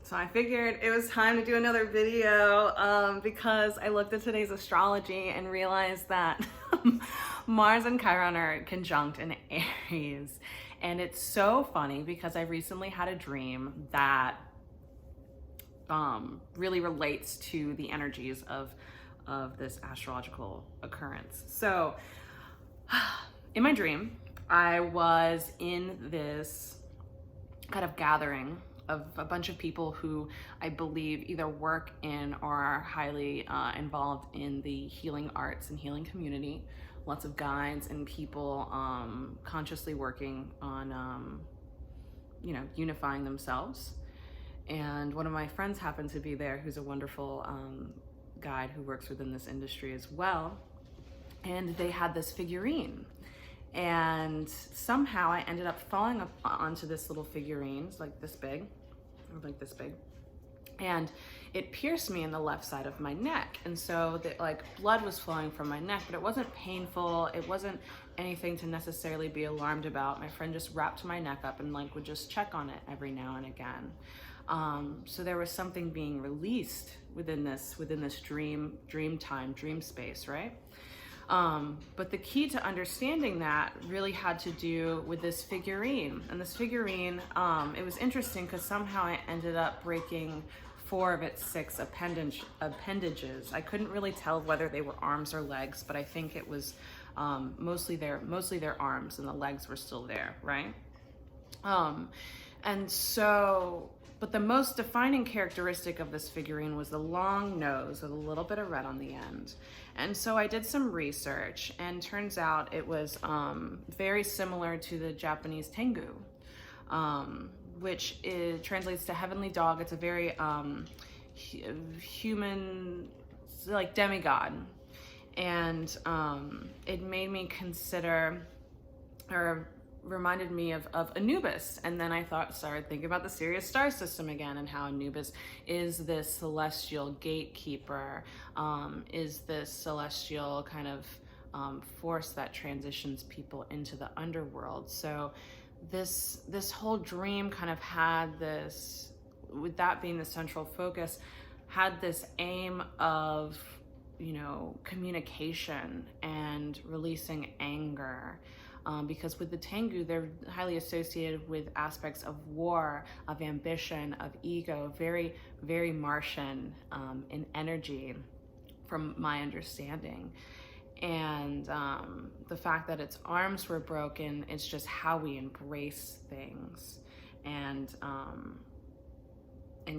So I figured it was time to do another video because I looked at today's astrology and realized that Mars and Chiron are conjunct in Aries. And it's so funny because I recently had a dream that really relates to the energies of this astrological occurrence. So in my dream, I was in this kind of gathering of a bunch of people who I believe either work in or are highly involved in the healing arts and healing community. Lots of guides and people consciously working on, unifying themselves. And one of my friends happened to be there, who's a wonderful guide who works within this industry as well. And they had this figurine. And somehow I ended up falling up onto this little figurine. It's like this big, and it pierced me in the left side of my neck. And so blood was flowing from my neck, but it wasn't painful. It wasn't anything to necessarily be alarmed about. My friend just wrapped my neck up and would just check on it every now and again. So there was something being released within this dream space, right? But the key to understanding that really had to do with this figurine. And this figurine, it was interesting because somehow I ended up breaking 4 of its 6 appendages. I couldn't really tell whether they were arms or legs, but I think it was mostly their arms, and the legs were still there, right? But the most defining characteristic of this figurine was the long nose with a little bit of red on the end. And so I did some research, and turns out it was very similar to the Japanese Tengu, which translates to heavenly dog. It's a very human, like demigod. And it made me consider, or reminded me of Anubis. And then I started thinking about the Sirius star system again, and how Anubis is this celestial gatekeeper, is this celestial kind of force that transitions people into the underworld. So this whole dream kind of had this, with that being the central focus, had this aim of, communication and releasing anger. Because with the Tengu, they're highly associated with aspects of war, of ambition, of ego, very, very Martian in energy, from my understanding. And the fact that its arms were broken, it's just how we embrace things, and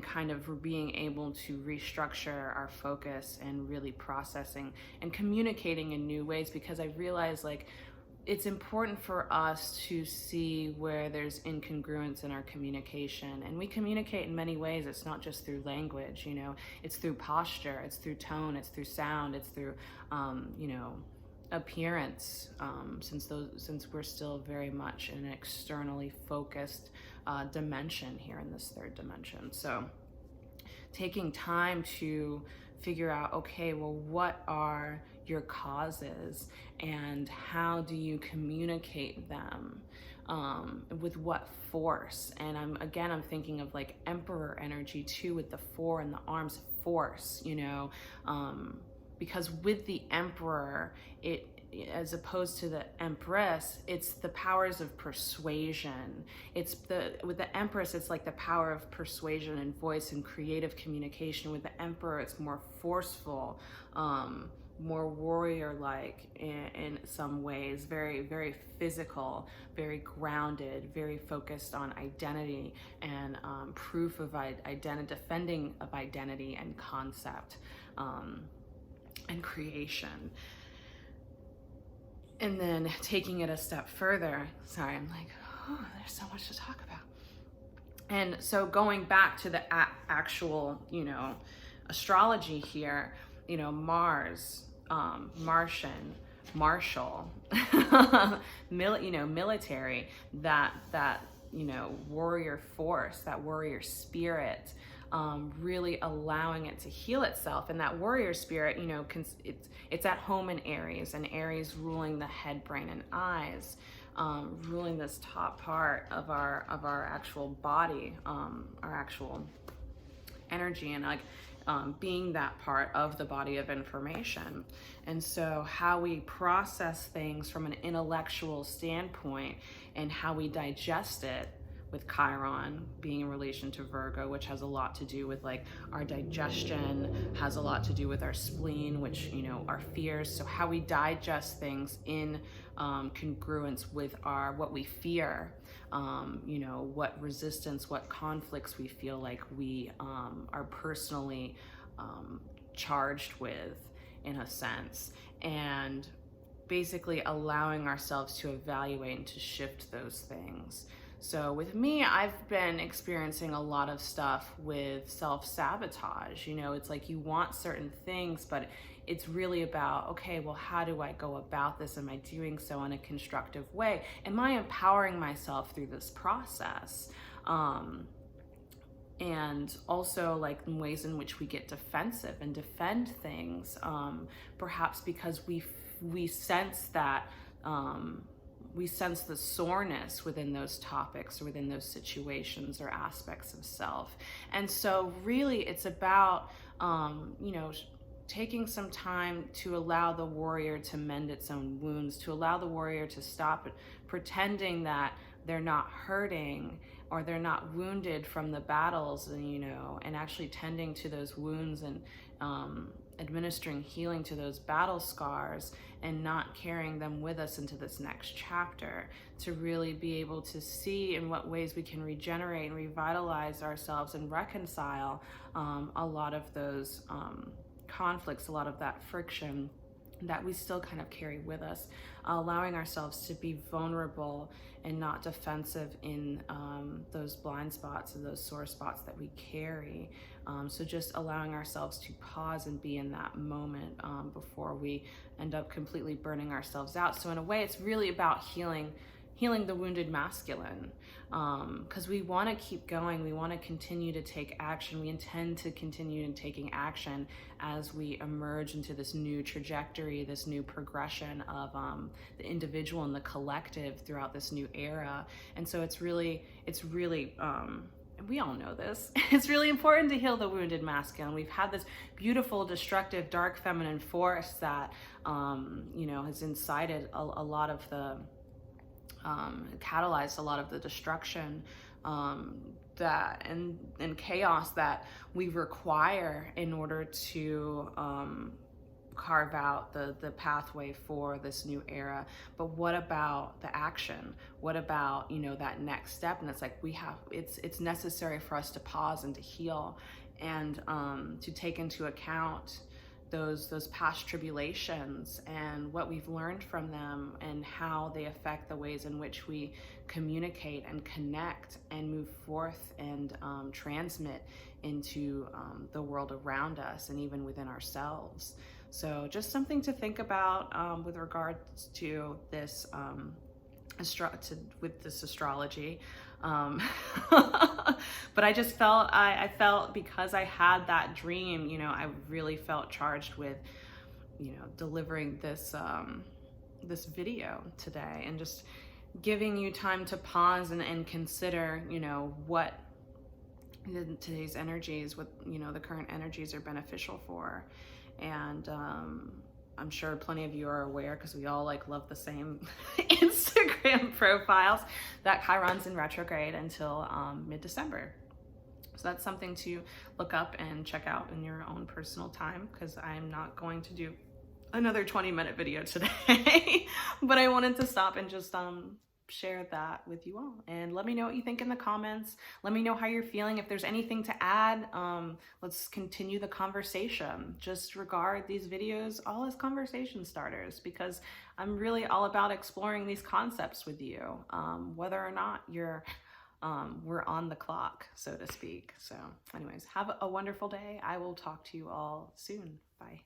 kind of being able to restructure our focus and really processing and communicating in new ways. Because I realized, it's important for us to see where there's incongruence in our communication. And we communicate in many ways. It's not just through language, it's through posture, it's through tone, it's through sound, it's through, appearance, since we're still very much in an externally focused dimension here in this 3rd dimension. So taking time to figure out, okay, well, what are your causes, and how do you communicate them, with what force? And I'm thinking of emperor energy too, with the 4 and the arms, force, because with the emperor, it, as opposed to the empress, it's the powers of persuasion. With the empress, it's like the power of persuasion and voice and creative communication. With the emperor, it's more forceful, more warrior-like in some ways, very, very physical, very grounded, very focused on identity and proof of identity, defending of identity and concept, and creation. And then taking it a step further, sorry, I'm there's so much to talk about. And so going back to the actual, astrology here, Mars, Martian, martial, military, that warrior force, that warrior spirit, really allowing it to heal itself. And that warrior spirit, it's at home in Aries, and Aries ruling the head, brain, and eyes, ruling this top part of our actual body, our actual energy and like being that part of the body of information. And so how we process things from an intellectual standpoint and how we digest it, with Chiron being in relation to Virgo, which has a lot to do with like our digestion, has a lot to do with our spleen, which, you know, our fears. So how we digest things in congruence with our, what we fear, you know, what resistance, what conflicts we feel like we are personally charged with, in a sense. And basically allowing ourselves to evaluate and to shift those things. So with me, I've been experiencing a lot of stuff with self-sabotage. You know, it's like you want certain things, but it's really about, okay, well, how do I go about this? Am I doing so in a constructive way? Am I empowering myself through this process? And also like in ways in which we get defensive and defend things, perhaps because we sense that, we sense the soreness within those topics or within those situations or aspects of self. And so really it's about, you know, taking some time to allow the warrior to mend its own wounds, to allow the warrior to stop pretending that they're not hurting or they're not wounded from the battles, and, you know, and actually tending to those wounds and administering healing to those battle scars and not carrying them with us into this next chapter, to really be able to see in what ways we can regenerate and revitalize ourselves and reconcile a lot of those conflicts, a lot of that friction that we still kind of carry with us, allowing ourselves to be vulnerable and not defensive in those blind spots and those sore spots that we carry. So just allowing ourselves to pause and be in that moment before we end up completely burning ourselves out. So in a way, it's really about healing the wounded masculine, because we want to keep going. We want to continue to take action. We intend to continue in taking action as we emerge into this new trajectory, this new progression of the individual and the collective throughout this new era. And so it's really, and we all know this, it's really important to heal the wounded masculine. We've had this beautiful, destructive, dark feminine force that, you know, has incited a lot of the, catalyzed a lot of the destruction that and chaos that we require in order to carve out the pathway for this new era. But what about the action? What about, you know, that next step? And it's like it's necessary for us to pause and to heal and to take into account those past tribulations and what we've learned from them and how they affect the ways in which we communicate and connect and move forth and transmit into the world around us and even within ourselves. So just something to think about with regards to this with this astrology. But I just felt, I felt because I had that dream, you know, I really felt charged with, you know, delivering this, this video today and just giving you time to pause and consider, you know, what today's energies, what, you know, the current energies are beneficial for. And, I'm sure plenty of you are aware, because we all like love the same Instagram profiles, that Chiron's in retrograde until mid-December. So that's something to look up and check out in your own personal time, because I'm not going to do another 20-minute video today. But I wanted to stop and just share that with you all, and let me know what you think in the comments. Let me know how you're feeling. If there's anything to add, let's continue the conversation. Just regard these videos all as conversation starters, because I'm really all about exploring these concepts with you, whether or not you're we're on the clock, so to speak. So anyways, have a wonderful day. I will talk to you all soon. Bye.